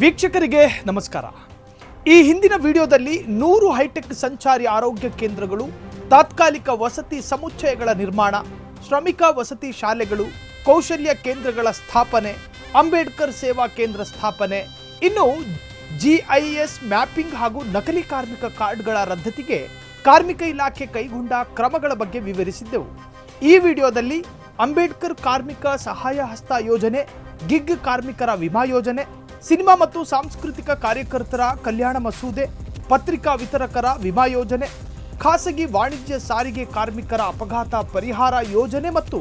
ವೀಕ್ಷಕರಿಗೆ ನಮಸ್ಕಾರ. ಈ ಹಿಂದಿನ ವಿಡಿಯೋದಲ್ಲಿ 100 ಹೈಟೆಕ್ ಸಂಚಾರಿ ಆರೋಗ್ಯ ಕೇಂದ್ರಗಳು, ತಾತ್ಕಾಲಿಕ ವಸತಿ ಸಮುಚ್ಚಯಗಳ ನಿರ್ಮಾಣ, ಶ್ರಮಿಕ ವಸತಿ ಶಾಲೆಗಳು, ಕೌಶಲ್ಯ ಕೇಂದ್ರಗಳ ಸ್ಥಾಪನೆ, ಅಂಬೇಡ್ಕರ್ ಸೇವಾ ಕೇಂದ್ರ ಸ್ಥಾಪನೆ, ಇನ್ನು GIS ಮ್ಯಾಪಿಂಗ್ ಹಾಗೂ ನಕಲಿ ಕಾರ್ಮಿಕ ಕಾರ್ಡ್ಗಳ ರದ್ದತಿಗೆ ಕಾರ್ಮಿಕ ಇಲಾಖೆ ಕೈಗೊಂಡ ಕ್ರಮಗಳ ಬಗ್ಗೆ ವಿವರಿಸಿದ್ದೆವು. ಈ ವಿಡಿಯೋದಲ್ಲಿ ಅಂಬೇಡ್ಕರ್ ಕಾರ್ಮಿಕ ಸಹಾಯ ಹಸ್ತ ಯೋಜನೆ, ಗಿಗ್ ಕಾರ್ಮಿಕರ ವಿಮಾ ಯೋಜನೆ, ಸಿನಿಮಾ ಮತ್ತು ಸಾಂಸ್ಕೃತಿಕ ಕಾರ್ಯಕರ್ತರ ಕಲ್ಯಾಣ ಮಸೂದೆ, ಪತ್ರಿಕಾ ವಿತರಕರ ವಿಮಾ ಯೋಜನೆ, ಖಾಸಗಿ ವಾಣಿಜ್ಯ ಸಾರಿಗೆ ಕಾರ್ಮಿಕರ ಅಪಘಾತ ಪರಿಹಾರ ಯೋಜನೆ ಮತ್ತು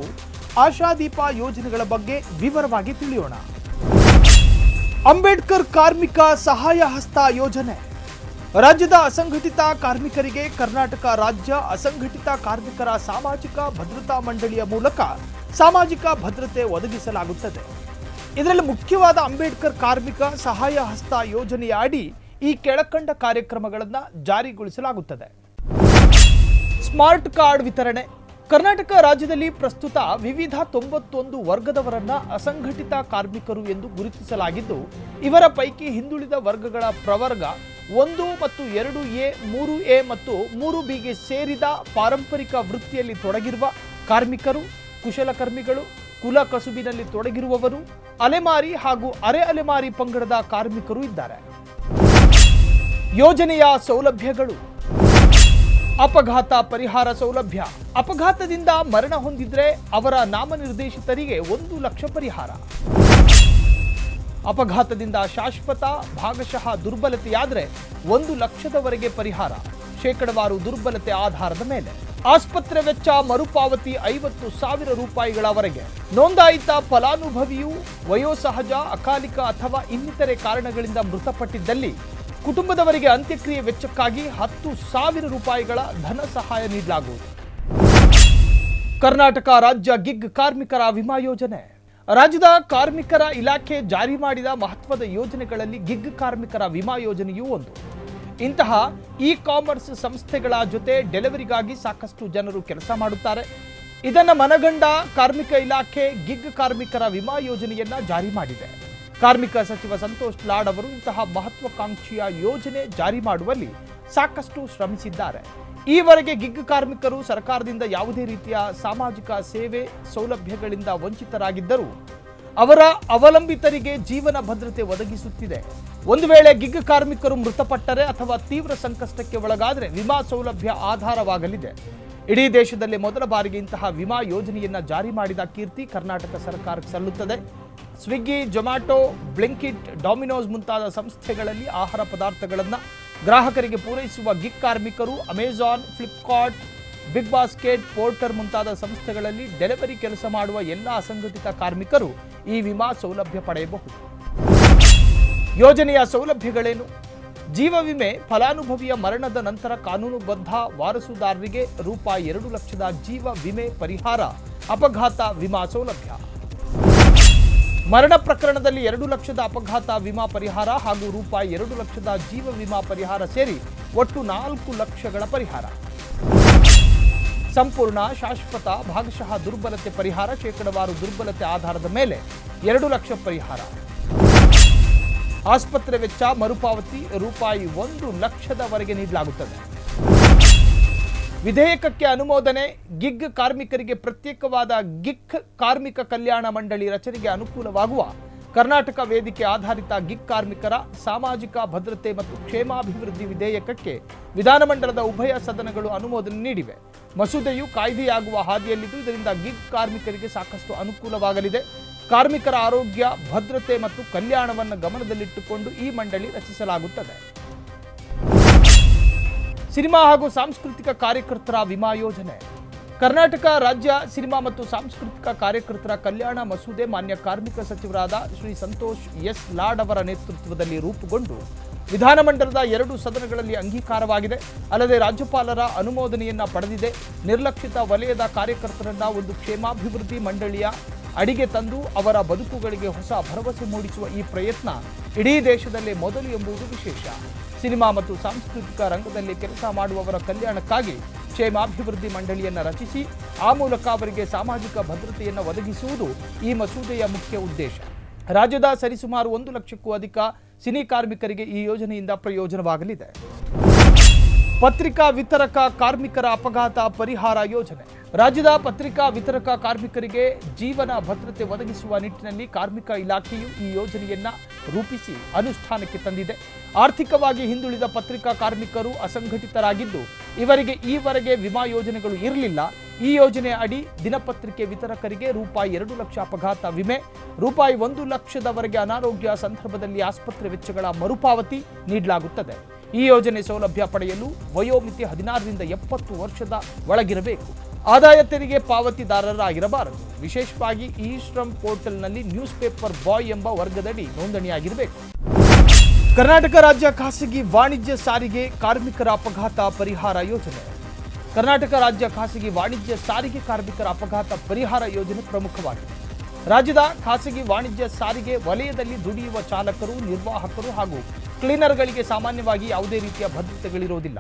ಆಶಾದೀಪ ಯೋಜನೆಗಳ ಬಗ್ಗೆ ವಿವರವಾಗಿ ತಿಳಿಯೋಣ. ಅಂಬೇಡ್ಕರ್ ಕಾರ್ಮಿಕ ಸಹಾಯ ಹಸ್ತ ಯೋಜನೆ. ರಾಜ್ಯದ ಅಸಂಘಟಿತ ಕಾರ್ಮಿಕರಿಗೆ ಕರ್ನಾಟಕ ರಾಜ್ಯ ಅಸಂಘಟಿತ ಕಾರ್ಮಿಕರ ಸಾಮಾಜಿಕ ಭದ್ರತಾ ಮಂಡಳಿಯ ಮೂಲಕ ಸಾಮಾಜಿಕ ಭದ್ರತೆ ಒದಗಿಸಲಾಗುತ್ತದೆ. ಇದರಲ್ಲಿ ಮುಖ್ಯವಾದ ಅಂಬೇಡ್ಕರ್ ಕಾರ್ಮಿಕ ಸಹಾಯ ಹಸ್ತ ಯೋಜನೆಯ ಅಡಿ ಈ ಕೆಳಕಂಡ ಕಾರ್ಯಕ್ರಮಗಳನ್ನು ಜಾರಿಗೊಳಿಸಲಾಗುತ್ತದೆ. ಸ್ಮಾರ್ಟ್ ಕಾರ್ಡ್ ವಿತರಣೆ. ಕರ್ನಾಟಕ ರಾಜ್ಯದಲ್ಲಿ ಪ್ರಸ್ತುತ ವಿವಿಧ 91 ವರ್ಗದವರನ್ನ ಅಸಂಘಟಿತ ಕಾರ್ಮಿಕರು ಎಂದು ಗುರುತಿಸಲಾಗಿದ್ದು, ಇವರ ಪೈಕಿ ಹಿಂದುಳಿದ ವರ್ಗಗಳ ಪ್ರವರ್ಗ 1 ಮತ್ತು 2A, 3A ಮತ್ತು 3Bಗೆ ಸೇರಿದ ಪಾರಂಪರಿಕ ವೃತ್ತಿಯಲ್ಲಿ ತೊಡಗಿರುವ ಕಾರ್ಮಿಕರು, ಕುಶಲಕರ್ಮಿಗಳು, ಕುಲ ಕಸುಬಿನಲ್ಲಿ ತೊಡಗಿರುವವರು, ಅಲೆಮಾರಿ ಹಾಗೂ ಅರೆ ಅಲೆಮಾರಿ ಪಂಗಡದ ಕಾರ್ಮಿಕರು ಇದ್ದಾರೆ. ಯೋಜನೆಯ ಸೌಲಭ್ಯಗಳು. ಅಪಘಾತ ಪರಿಹಾರ ಸೌಲಭ್ಯ. ಅಪಘಾತದಿಂದ ಮರಣ ಹೊಂದಿದ್ರೆ ಅವರ ನಾಮನಿರ್ದೇಶಿತರಿಗೆ 1 ಲಕ್ಷ ಪರಿಹಾರ. ಅಪಘಾತದಿಂದ ಶಾಶ್ವತ ಭಾಗಶಃ ದುರ್ಬಲತೆಯಾದರೆ 1 ಲಕ್ಷದವರೆಗೆ ಪರಿಹಾರ, ಶೇಕಡವಾರು ದುರ್ಬಲತೆ ಆಧಾರದ ಮೇಲೆ. ಆಸ್ಪತ್ರೆ ವೆಚ್ಚ ಮರುಪಾವತಿ 50,000 ರೂಪಾಯಿಗಳವರೆಗೆ. ನೋಂದಾಯಿತ ಫಲಾನುಭವಿಯು ವಯೋಸಹಜ, ಅಕಾಲಿಕ ಅಥವಾ ಇನ್ನಿತರೆ ಕಾರಣಗಳಿಂದ ಮೃತಪಟ್ಟಿದ್ದಲ್ಲಿ ಕುಟುಂಬದವರಿಗೆ ಅಂತ್ಯಕ್ರಿಯೆ ವೆಚ್ಚಕ್ಕಾಗಿ 10,000 ರೂಪಾಯಿಗಳ ಧನ ಸಹಾಯ ನೀಡಲಾಗುವುದು. ಕರ್ನಾಟಕ ರಾಜ್ಯ ಗಿಗ್ ಕಾರ್ಮಿಕರ ವಿಮಾ ಯೋಜನೆ. ರಾಜ್ಯದ ಕಾರ್ಮಿಕರ ಇಲಾಖೆ ಜಾರಿ ಮಾಡಿದ ಮಹತ್ವದ ಯೋಜನೆಗಳಲ್ಲಿ ಗಿಗ್ ಕಾರ್ಮಿಕರ ವಿಮಾ ಯೋಜನೆಯೂ ಒಂದು. ಇಂತಹ ಕಾಮರ್ಸ್ ಸಂಸ್ಥೆಗಳ ಜೊತೆ ಡೆಲಿವರಿಗಾಗಿ ಸಾಕಷ್ಟು ಜನರು ಕೆಲಸ ಮಾಡುತ್ತಾರೆ. ಇದನ್ನು ಮನಗಂಡ ಕಾರ್ಮಿಕ ಇಲಾಖೆ ಗಿಗ್ ಕಾರ್ಮಿಕರ ವಿಮಾ ಯೋಜನೆಯನ್ನ ಜಾರಿ ಮಾಡಿದೆ. ಕಾರ್ಮಿಕ ಸಚಿವ ಸಂತೋಷ್ ಲಾಡ್ ಅವರು ಇಂತಹ ಮಹತ್ವಾಕಾಂಕ್ಷಿಯ ಯೋಜನೆ ಜಾರಿ ಮಾಡುವಲ್ಲಿ ಸಾಕಷ್ಟು ಶ್ರಮಿಸಿದ್ದಾರೆ. ಈವರೆಗೆ ಗಿಗ್ ಕಾರ್ಮಿಕರು ಸರ್ಕಾರದಿಂದ ಯಾವುದೇ ರೀತಿಯ ಸಾಮಾಜಿಕ ಸೇವೆ ಸೌಲಭ್ಯಗಳಿಂದ ವಂಚಿತರಾಗಿದ್ದರೂ ಅವರ ಅವಲಂಬಿತರಿಗೆ ಜೀವನ ಭದ್ರತೆ ಒದಗಿಸುತ್ತಿದೆ. ಒಂದು ವೇಳೆ ಗಿಗ್ ಕಾರ್ಮಿಕರು ಮೃತಪಟ್ಟರೆ ಅಥವಾ ತೀವ್ರ ಸಂಕಷ್ಟಕ್ಕೆ ಒಳಗಾದರೆ ವಿಮಾ ಸೌಲಭ್ಯ ಆಧಾರವಾಗಲಿದೆ. ಇಡೀ ದೇಶದಲ್ಲಿ ಮೊದಲ ಬಾರಿಗೆ ಇಂತಹ ವಿಮಾ ಯೋಜನೆಯನ್ನ ಜಾರಿ ಮಾಡಿದ ಕೀರ್ತಿ ಕರ್ನಾಟಕ ಸರ್ಕಾರಕ್ಕೆ ಸಲ್ಲುತ್ತದೆ. ಸ್ವಿಗ್ಗಿ, ಜೊಮ್ಯಾಟೊ, ಬ್ಲಿಂಕಿಟ್, ಡಾಮಿನೋಸ್ ಮುಂತಾದ ಸಂಸ್ಥೆಗಳಲ್ಲಿ ಆಹಾರ ಪದಾರ್ಥಗಳನ್ನು ಗ್ರಾಹಕರಿಗೆ ಪೂರೈಸುವ ಗಿಗ್ ಕಾರ್ಮಿಕರು ಅಮೆಜಾನ್, ಫ್ಲಿಪ್ಕಾರ್ಟ್, ಬಿಗ್ ಬಾಸ್ಕೆಟ್, ಪೋರ್ಟರ್ ಮುಂತಾದ ಸಂಸ್ಥೆಗಳಲ್ಲಿ ಡೆಲಿವರಿ ಕೆಲಸ ಮಾಡುವ ಎಲ್ಲ ಅಸಂಘಟಿತ ಕಾರ್ಮಿಕರು ಈ ವಿಮಾ ಸೌಲಭ್ಯ ಪಡೆಯಬಹುದು. ಯೋಜನೆಯ ಸೌಲಭ್ಯಗಳೇನು? ಜೀವ ವಿಮೆ. ಫಲಾನುಭವಿಯ ಮರಣದ ನಂತರ ಕಾನೂನುಬದ್ಧ ವಾರಸುದಾರರಿಗೆ ರೂಪಾಯಿ 2 ಲಕ್ಷದ ಜೀವ ವಿಮೆ ಪರಿಹಾರ, ಅಪಘಾತ ವಿಮಾ ಸೌಲಭ್ಯ. ಮರಣ ಪ್ರಕರಣದಲ್ಲಿ 2 ಲಕ್ಷದ ಅಪಘಾತ ವಿಮಾ ಪರಿಹಾರ ಹಾಗೂ ರೂಪಾಯಿ 2 ಲಕ್ಷದ ಜೀವ ವಿಮಾ ಪರಿಹಾರ ಸೇರಿ ಒಟ್ಟು 4 ಲಕ್ಷಗಳ ಪರಿಹಾರ. ಸಂಪೂರ್ಣ, ಶಾಶ್ವತ, ಭಾಗಶಃ ದುರ್ಬಲತೆ ಪರಿಹಾರ, ಶೇಕಡವಾರು ದುರ್ಬಲತೆ ಆಧಾರದ ಮೇಲೆ 2 ಲಕ್ಷ ಪರಿಹಾರ. ಆಸ್ಪತ್ರೆ ವೆಚ್ಚ ಮರುಪಾವತಿ ರೂಪಾಯಿ 1 ಲಕ್ಷದವರೆಗೆ ನೀಡಲಾಗುತ್ತದೆ. ವಿಧೇಯಕಕ್ಕೆ ಅನುಮೋದನೆ. ಗಿಗ್ ಕಾರ್ಮಿಕರಿಗೆ ಪ್ರತ್ಯೇಕವಾದ ಗಿಗ್ ಕಾರ್ಮಿಕ ಕಲ್ಯಾಣ ಮಂಡಳಿ ರಚನೆಗೆ ಅನುಕೂಲವಾಗುವ ಕರ್ನಾಟಕ ವೇದಿಕೆ ಆಧಾರಿತ ಗಿಗ್ ಕಾರ್ಮಿಕರ ಸಾಮಾಜಿಕ ಭದ್ರತೆ ಮತ್ತು ಕ್ಷೇಮಾಭಿವೃದ್ಧಿ ವಿಧೇಯಕಕ್ಕೆ ವಿಧಾನಮಂಡಲದ ಉಭಯ ಸದನಗಳು ಅನುಮೋದನೆ ನೀಡಿವೆ. ಮಸೂದೆಯು ಕಾಯ್ದೆಯಾಗುವ ಹಾದಿಯಲ್ಲಿದ್ದು, ಇದರಿಂದ ಗಿಗ್ ಕಾರ್ಮಿಕರಿಗೆ ಸಾಕಷ್ಟು ಅನುಕೂಲವಾಗಲಿದೆ. ಕಾರ್ಮಿಕರ ಆರೋಗ್ಯ, ಭದ್ರತೆ ಮತ್ತು ಕಲ್ಯಾಣವನ್ನು ಗಮನದಲ್ಲಿಟ್ಟುಕೊಂಡು ಈ ಮಂಡಳಿ ರಚಿಸಲಾಗುತ್ತದೆ. ಸಿನಿಮಾ ಹಾಗೂ ಸಾಂಸ್ಕೃತಿಕ ಕಾರ್ಯಕರ್ತರ ವಿಮಾ ಯೋಜನೆ. ಕರ್ನಾಟಕ ರಾಜ್ಯ ಸಿನಿಮಾ ಮತ್ತು ಸಾಂಸ್ಕೃತಿಕ ಕಾರ್ಯಕರ್ತರ ಕಲ್ಯಾಣ ಮಸೂದೆ ಮಾನ್ಯ ಕಾರ್ಮಿಕ ಸಚಿವರಾದ ಶ್ರೀ ಸಂತೋಷ್ ಎಸ್ ಲಾಡ್ ಅವರ ನೇತೃತ್ವದಲ್ಲಿ ರೂಪುಗೊಂಡು ವಿಧಾನಮಂಡಲದ 2 ಸದನಗಳಲ್ಲಿ ಅಂಗೀಕಾರವಾಗಿದೆ. ಅಲ್ಲದೆ ರಾಜ್ಯಪಾಲರ ಅನುಮೋದನೆಯನ್ನ ಪಡೆದಿದೆ. ನಿರ್ಲಕ್ಷಿತ ವಲಯದ ಕಾರ್ಯಕರ್ತರನ್ನ ಒಂದು ಕ್ಷೇಮಾಭಿವೃದ್ಧಿ ಮಂಡಳಿಯ ಅಡಿಗೆ ತಂದು ಅವರ ಬದುಕುಗಳಿಗೆ ಹೊಸ ಭರವಸೆ ಮೂಡಿಸುವ ಈ ಪ್ರಯತ್ನ ಇಡೀ ದೇಶದಲ್ಲೇ ಮೊದಲು ಎಂಬುದು ವಿಶೇಷ. ಸಿನಿಮಾ ಮತ್ತು ಸಾಂಸ್ಕೃತಿಕ ರಂಗದಲ್ಲಿ ಕೆಲಸ ಮಾಡುವವರ ಕಲ್ಯಾಣಕ್ಕಾಗಿ ಕ್ಷೇಮಾಭಿವೃದ್ಧಿ ಮಂಡಳಿಯನ್ನು ರಚಿಸಿ ಆ ಮೂಲಕ ಅವರಿಗೆ ಸಾಮಾಜಿಕ ಭದ್ರತೆಯನ್ನು ಒದಗಿಸುವುದು ಈ ಮಸೂದೆಯ ಮುಖ್ಯ ಉದ್ದೇಶ. ರಾಜ್ಯದ ಸರಿಸುಮಾರು 1 ಲಕ್ಷಕ್ಕೂ ಅಧಿಕ ಸಿನಿ ಕಾರ್ಮಿಕರಿಗೆ ಈ ಯೋಜನೆಯಿಂದ ಪ್ರಯೋಜನವಾಗಲಿದೆ. ಪತ್ರಿಕಾ ವಿತರಕ ಕಾರ್ಮಿಕರ ಅಪಘಾತ ಪರಿಹಾರ ಯೋಜನೆ. ರಾಜ್ಯದ ಪತ್ರಿಕಾ ವಿತರಕ ಕಾರ್ಮಿಕರಿಗೆ ಜೀವನ ಭದ್ರತೆ ಒದಗಿಸುವ ನಿಟ್ಟಿನಲ್ಲಿ ಕಾರ್ಮಿಕ ಇಲಾಖೆಯು ಈ ಯೋಜನೆಯನ್ನ ರೂಪಿಸಿ ಅನುಷ್ಠಾನಕ್ಕೆ ತಂದಿದೆ. ಆರ್ಥಿಕವಾಗಿ ಹಿಂದುಳಿದ ಪತ್ರಿಕಾ ಕಾರ್ಮಿಕರು ಅಸಂಘಟಿತರಾಗಿದ್ದು ಇವರಿಗೆ ಈವರೆಗೆ ವಿಮಾ ಯೋಜನೆಗಳು ಇರಲಿಲ್ಲ. ಈ ಯೋಜನೆ ಅಡಿ ದಿನಪತ್ರಿಕೆ ವಿತರಕರಿಗೆ ರೂಪಾಯಿ 2 ಲಕ್ಷ ಅಪಘಾತ ವಿಮೆ, ರೂಪಾಯಿ 1 ಲಕ್ಷದವರೆಗೆ ಅನಾರೋಗ್ಯ ಸಂದರ್ಭದಲ್ಲಿ ಆಸ್ಪತ್ರೆ ವೆಚ್ಚಗಳ ಮರುಪಾವತಿ ನೀಡಲಾಗುತ್ತದೆ. ಈ ಯೋಜನೆ ಸೌಲಭ್ಯ ಪಡೆಯಲು ವಯೋಮಿತಿ 16ರಿಂದ 70 ವರ್ಷದ ಒಳಗಿರಬೇಕು. ಆದಾಯ ತೆರಿಗೆ ಪಾವತಿದಾರರಾಗಿರಬಾರದು. ವಿಶೇಷವಾಗಿ ಇ ಶ್ರಮ್ ಪೋರ್ಟಲ್ನಲ್ಲಿ ನ್ಯೂಸ್ ಪೇಪರ್ ಬಾಯ್ ಎಂಬ ವರ್ಗದಡಿ ನೋಂದಣಿಯಾಗಿರಬೇಕು. ಕರ್ನಾಟಕ ರಾಜ್ಯ ಖಾಸಗಿ ವಾಣಿಜ್ಯ ಸಾರಿಗೆ ಕಾರ್ಮಿಕರ ಅಪಘಾತ ಪರಿಹಾರ ಯೋಜನೆ. ಕರ್ನಾಟಕ ರಾಜ್ಯ ಖಾಸಗಿ ವಾಣಿಜ್ಯ ಸಾರಿಗೆ ಕಾರ್ಮಿಕರ ಅಪಘಾತ ಪರಿಹಾರ ಯೋಜನೆ ಪ್ರಮುಖವಾಗಿದೆ. ರಾಜ್ಯದ ಖಾಸಗಿ ವಾಣಿಜ್ಯ ಸಾರಿಗೆ ವಲಯದಲ್ಲಿ ದುಡಿಯುವ ಚಾಲಕರು, ನಿರ್ವಾಹಕರು ಹಾಗೂ ಕ್ಲೀನರ್ಗಳಿಗೆ ಸಾಮಾನ್ಯವಾಗಿ ಯಾವುದೇ ರೀತಿಯ ಭದ್ರತೆಗಳಿರುವುದಿಲ್ಲ.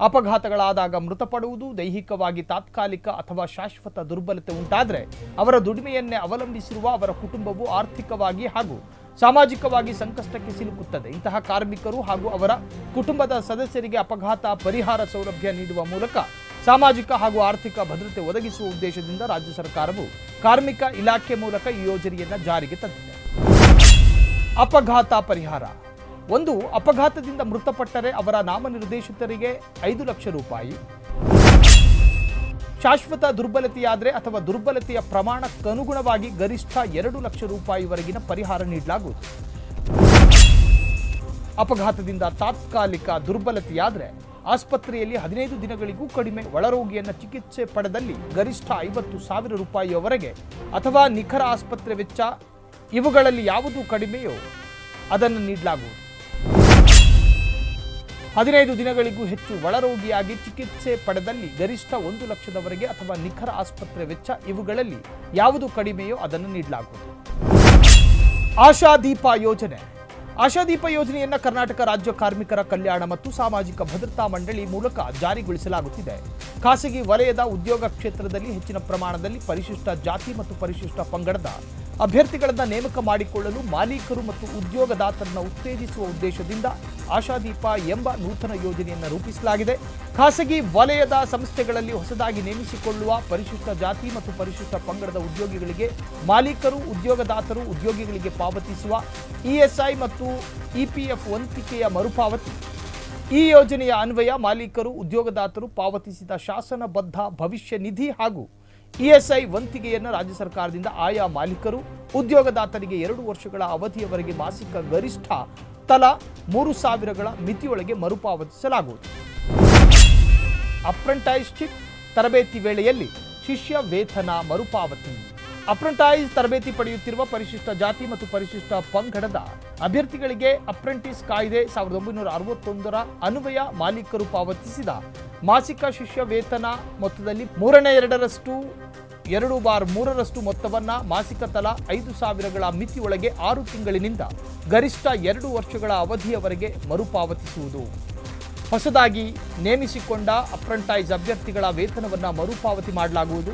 ಅಪಘಾತಗಳಾದಾಗ ಮೃತಪಡುವುದು, ದೈಹಿಕವಾಗಿ ತಾತ್ಕಾಲಿಕ ಅಥವಾ ಶಾಶ್ವತ ದುರ್ಬಲತೆ ಉಂಟಾದರೆ ಅವರ ದುಡಿಮೆಯನ್ನೇ ಅವಲಂಬಿಸಿರುವ ಅವರ ಕುಟುಂಬವು ಆರ್ಥಿಕವಾಗಿ ಹಾಗೂ ಸಾಮಾಜಿಕವಾಗಿ ಸಂಕಷ್ಟಕ್ಕೆ ಸಿಲುಕುತ್ತದೆ. ಇಂತಹ ಕಾರ್ಮಿಕರು ಹಾಗೂ ಅವರ ಕುಟುಂಬದ ಸದಸ್ಯರಿಗೆ ಅಪಘಾತ ಪರಿಹಾರ ಸೌಲಭ್ಯ ನೀಡುವ ಮೂಲಕ ಸಾಮಾಜಿಕ ಹಾಗೂ ಆರ್ಥಿಕ ಭದ್ರತೆ ಒದಗಿಸುವ ಉದ್ದೇಶದಿಂದ ರಾಜ್ಯ ಸರ್ಕಾರವು ಕಾರ್ಮಿಕ ಇಲಾಖೆ ಮೂಲಕ ಈ ಯೋಜನೆಯನ್ನು ಜಾರಿಗೆ ತಂದಿದೆ. ಅಪಘಾತ ಪರಿಹಾರ. ಒಂದು, ಅಪಘಾತದಿಂದ ಮೃತಪಟ್ಟರೆ ಅವರ ನಾಮನಿರ್ದೇಶಿತರಿಗೆ 5 ಲಕ್ಷ ರೂಪಾಯಿ, ಶಾಶ್ವತ ದುರ್ಬಲತೆಯಾದರೆ ಅಥವಾ ದುರ್ಬಲತೆಯ ಪ್ರಮಾಣಕ್ಕನುಗುಣವಾಗಿ ಗರಿಷ್ಠ 2 ಲಕ್ಷ ರೂಪಾಯಿವರೆಗಿನ ಪರಿಹಾರ ನೀಡಲಾಗುವುದು. ಅಪಘಾತದಿಂದ ತಾತ್ಕಾಲಿಕ ದುರ್ಬಲತೆಯಾದರೆ ಆಸ್ಪತ್ರೆಯಲ್ಲಿ 15 ದಿನಗಳಿಗೂ ಕಡಿಮೆ ಒಳರೋಗಿಯನ್ನು ಚಿಕಿತ್ಸೆ ಪಡೆದಲ್ಲಿ ಗರಿಷ್ಠ 50,000 ರೂಪಾಯಿಯವರೆಗೆ ಅಥವಾ ನಿಖರ ಆಸ್ಪತ್ರೆ ವೆಚ್ಚ ಇವುಗಳಲ್ಲಿ ಯಾವುದು ಕಡಿಮೆಯೋ ಅದನ್ನು ನೀಡಲಾಗುವುದು. 15 ದಿನಗಳಿಗೂ ಹೆಚ್ಚು ಒಳರೋಗಿಯಾಗಿ ಚಿಕಿತ್ಸೆ ಪಡೆದಲ್ಲಿ ಗರಿಷ್ಠ 1 ಲಕ್ಷದವರೆಗೆ ಅಥವಾ ನಿಖರ ಆಸ್ಪತ್ರೆ ವೆಚ್ಚ ಇವುಗಳಲ್ಲಿ ಯಾವುದು ಕಡಿಮೆಯೋ ಅದನ್ನು ನೀಡಲಾಗುವುದು. ಆಶಾದೀಪ ಯೋಜನೆ. ಆಶಾದೀಪ ಯೋಜನೆಯನ್ನು ಕರ್ನಾಟಕ ರಾಜ್ಯ ಕಾರ್ಮಿಕರ ಕಲ್ಯಾಣ ಮತ್ತು ಸಾಮಾಜಿಕ ಭದ್ರತಾ ಮಂಡಳಿ ಮೂಲಕ ಜಾರಿಗೊಳಿಸಲಾಗುತ್ತಿದೆ. ಖಾಸಗಿ ವಲಯದ ಉದ್ಯೋಗ ಕ್ಷೇತ್ರದಲ್ಲಿ ಹೆಚ್ಚಿನ ಪ್ರಮಾಣದಲ್ಲಿ ಪರಿಶಿಷ್ಟ ಜಾತಿ ಮತ್ತು ಪರಿಶಿಷ್ಟ ಪಂಗಡದ ಅಭ್ಯರ್ಥಿಗಳನ್ನು ನೇಮಕ ಮಾಡಿಕೊಳ್ಳಲು ಮಾಲೀಕರು ಮತ್ತು ಉದ್ಯೋಗದಾತರನ್ನು ಉತ್ತೇಜಿಸುವ ಉದ್ದೇಶದಿಂದ ಆಶಾದೀಪ ಎಂಬ ನೂತನ ಯೋಜನೆಯನ್ನು ರೂಪಿಸಲಾಗಿದೆ. ಖಾಸಗಿ ವಲಯದ ಸಂಸ್ಥೆಗಳಲ್ಲಿ ಹೊಸದಾಗಿ ನೇಮಿಸಿಕೊಳ್ಳುವ ಪರಿಶಿಷ್ಟ ಜಾತಿ ಮತ್ತು ಪರಿಶಿಷ್ಟ ಪಂಗಡದ ಉದ್ಯೋಗಿಗಳಿಗೆ ಮಾಲೀಕರು, ಉದ್ಯೋಗದಾತರು ಉದ್ಯೋಗಿಗಳಿಗೆ ಪಾವತಿಸುವ ಇಎಸ್ಐ ಮತ್ತು ಇಪಿಎಫ್ ವಂತಿಕೆಯ ಮರುಪಾವತಿ. ಈ ಯೋಜನೆಯ ಅನ್ವಯ ಮಾಲೀಕರು, ಉದ್ಯೋಗದಾತರು ಪಾವತಿಸಿದ ಶಾಸನಬದ್ಧ ಭವಿಷ್ಯ ನಿಧಿ ಹಾಗೂ ಇಎಸ್ಐ ವಂತಿಗೆಯನ್ನು ರಾಜ್ಯ ಸರ್ಕಾರದಿಂದ ಆಯಾ ಮಾಲೀಕರು, ಉದ್ಯೋಗದಾತರಿಗೆ 2 ವರ್ಷಗಳ ಅವಧಿಯವರೆಗೆ ಮಾಸಿಕ ಗರಿಷ್ಠ ತಲಾ 3,000ಗಳ ಮಿತಿಯೊಳಗೆ ಮರುಪಾವತಿಸಲಾಗುವುದು. ಅಪ್ರೆಂಟೈಸ್ಶಿಪ್ ತರಬೇತಿ ವೇಳೆಯಲ್ಲಿ ಶಿಷ್ಯ ವೇತನ ಮರುಪಾವತಿ. ಅಪ್ರೆಂಟೈಸ್ ತರಬೇತಿ ಪಡೆಯುತ್ತಿರುವ ಪರಿಶಿಷ್ಟ ಜಾತಿ ಮತ್ತು ಪರಿಶಿಷ್ಟ ಪಂಗಡದ ಅಭ್ಯರ್ಥಿಗಳಿಗೆ ಅಪ್ರೆಂಟಿಸ್ ಕಾಯ್ದೆ 1961ರ ಅನ್ವಯ ಮಾಲೀಕರು ಪಾವತಿಸಿದ ಮಾಸಿಕ ಶಿಷ್ಯ ವೇತನ ಮೊತ್ತದಲ್ಲಿ 2/3 2/3 ಮೊತ್ತವನ್ನು ಮಾಸಿಕ ತಲಾ 5,000ಗಳ ಮಿತಿಯೊಳಗೆ 6 ತಿಂಗಳಿನಿಂದ ಗರಿಷ್ಠ 2 ವರ್ಷಗಳ ಅವಧಿಯವರೆಗೆ ಮರುಪಾವತಿಸುವುದು. ಹೊಸದಾಗಿ ನೇಮಿಸಿಕೊಂಡ ಅಪ್ರೆಂಟೈಸ್ ಅಭ್ಯರ್ಥಿಗಳ ವೇತನವನ್ನು ಮರುಪಾವತಿ ಮಾಡಲಾಗುವುದು.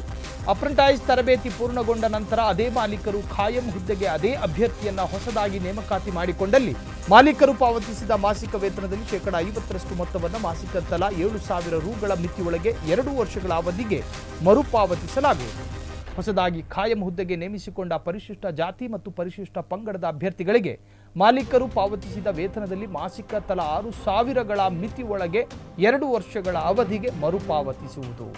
ಅಪ್ರೆಂಟೈಸ್ ತರಬೇತಿ ಪೂರ್ಣಗೊಂಡ ನಂತರ ಅದೇ ಮಾಲೀಕರು ಖಾಯಂ ಹುದ್ದೆಗೆ ಅದೇ ಅಭ್ಯರ್ಥಿಯನ್ನು ಹೊಸದಾಗಿ ನೇಮಕಾತಿ ಮಾಡಿಕೊಂಡಲ್ಲಿ ಮಾಲೀಕರು ಪಾವತಿಸಿದ ಮಾಸಿಕ ವೇತನದಲ್ಲಿ 50% ಮೊತ್ತವನ್ನು ಮಾಸಿಕ ತಲಾ 7,000 ರೂಗಳ ಮಿತಿಯೊಳಗೆ 2 ವರ್ಷಗಳ ಅವಧಿಗೆ ಮರುಪಾವತಿಸಲಾಗುವುದು. ಹೊಸದಾಗಿ ಖಾಯಂ ಹುದ್ದೆಗೆ ನೇಮಿಸಿಕೊಂಡ ಪರಿಶಿಷ್ಟ ಜಾತಿ ಮತ್ತು ಪರಿಶಿಷ್ಟ ಪಂಗಡದ ಅಭ್ಯರ್ಥಿಗಳಿಗೆ ಮಾಲೀಕರು ಪಾವತಿಸಿದ ವೇತನದಲ್ಲಿ ಮಾಸಿಕ ತಲಾ 6,000ಗಳ ಮಿತಿಯೊಳಗೆ 2 ವರ್ಷಗಳ ಅವಧಿಗೆ ಮರುಪಾವತಿಸುವುದು.